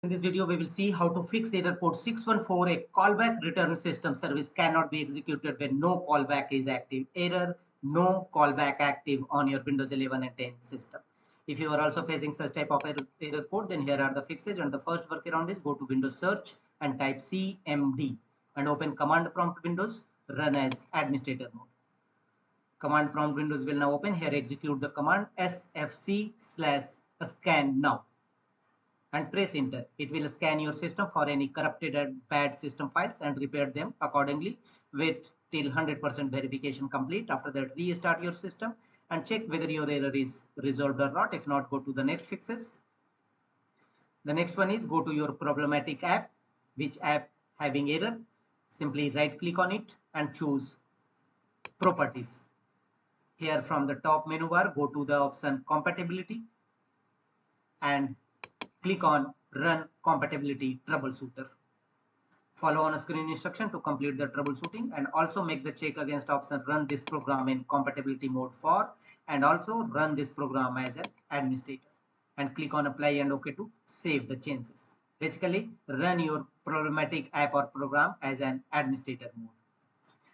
In this video, we will see how to fix error code 614. A callback return system service cannot be executed when no callback is active. Error, no callback active on your Windows 11 and 10 system. If you are also facing such type of error code, then here are the fixes. And the first workaround is go to Windows search and type CMD and open command prompt Windows, run as administrator mode. Command prompt Windows will now open. Here execute the command sfc/scan now and press enter. It will scan your system for any corrupted and bad system files and repair them accordingly. Wait till 100% verification complete. After that, restart your system and check whether your error is resolved or not. If not, go to the next fixes. The next one is go to your problematic app. Which app having error? Simply right click on it and choose properties. Here from the top menu bar, go to the option compatibility and click on Run Compatibility Troubleshooter. Follow on screen instruction to complete the troubleshooting and also make the check against option Run this program in compatibility mode for and also run this program as an administrator and click on Apply and OK to save the changes. Basically, run your problematic app or program as an administrator mode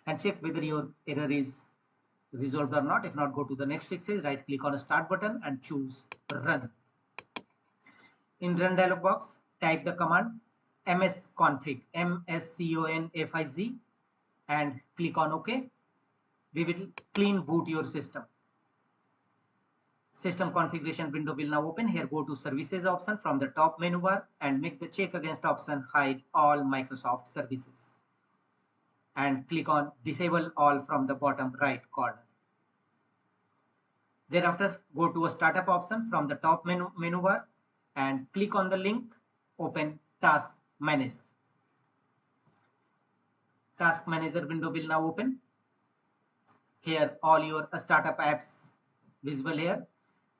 and check whether your error is resolved or not. If not, go to the next fixes, right click on Start button and choose Run. In Run dialog box, type the command msconfig, msconfiz and click on OK. We will clean boot your system. System configuration window will now open. Here go to services option from the top menu bar and make the check against option hide all Microsoft services and click on disable all from the bottom right corner. Thereafter, go to a startup option from the top menu bar and click on the link, open Task Manager. Task Manager window will now open. Here all your startup apps visible here.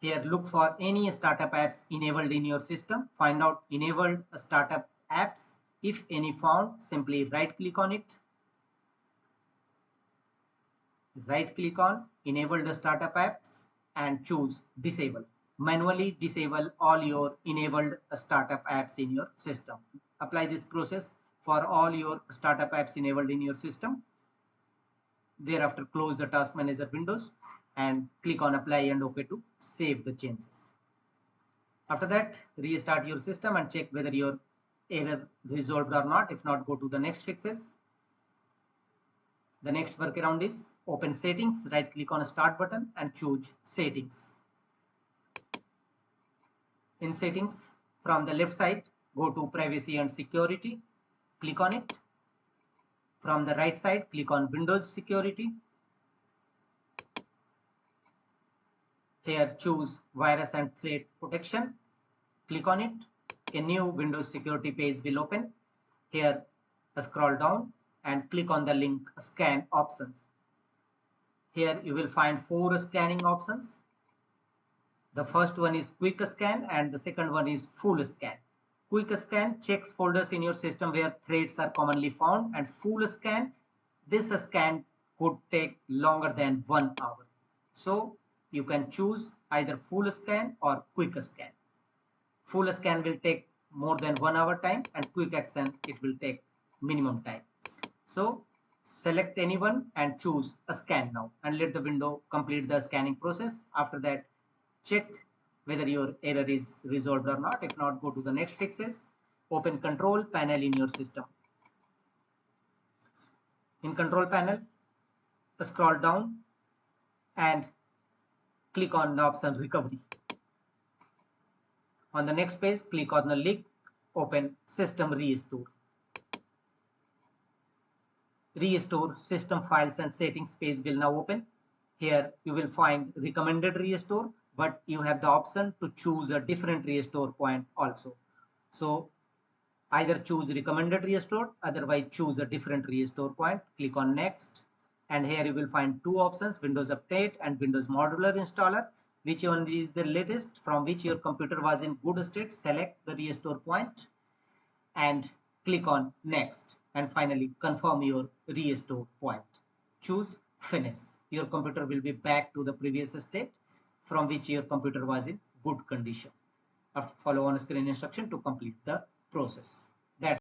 Here look for any startup apps enabled in your system. Find out enabled startup apps. If any found, simply right click on it. Right click on enabled startup apps and choose disable. Manually disable all your enabled startup apps in your system. Apply this process for all your startup apps enabled in your system. Thereafter, close the Task Manager windows and click on Apply and OK to save the changes. After that, restart your system and check whether your error resolved or not. If not, go to the next fixes. The next workaround is open settings, right click on Start button and choose settings. In settings, from the left side, go to privacy and security, click on it. From the right side, click on Windows security. Here choose virus and threat protection, click on it. A new Windows security page will open. Here scroll down and click on the link scan options. Here you will find 4 scanning options. The first one is quick scan and the second one is full scan. Quick scan checks folders in your system where threads are commonly found, and full scan, this scan could take longer than 1 hour. So you can choose either full scan or quick scan. Full scan will take more than 1 hour time and quick action it will take minimum time. So select anyone and choose a scan now and let the window complete the scanning process. After that, check whether your error is resolved or not. If not, go to the next fixes. Open control panel in your system. In control panel, scroll down and click on the option recovery. On the next page, click on the link, open system restore. Restore system files and settings page will now open. Here you will find recommended restore, but you have the option to choose a different restore point also. So either choose recommended restore, otherwise choose a different restore point. Click on next, and here you will find 2 options, Windows Update and Windows Modular Installer. Which one is the latest from which your computer was in good state? Select the restore point and click on next, and finally confirm your restore point. Choose finish. Your computer will be back to the previous state from which your computer was in good condition. Follow on screen instruction to complete the process.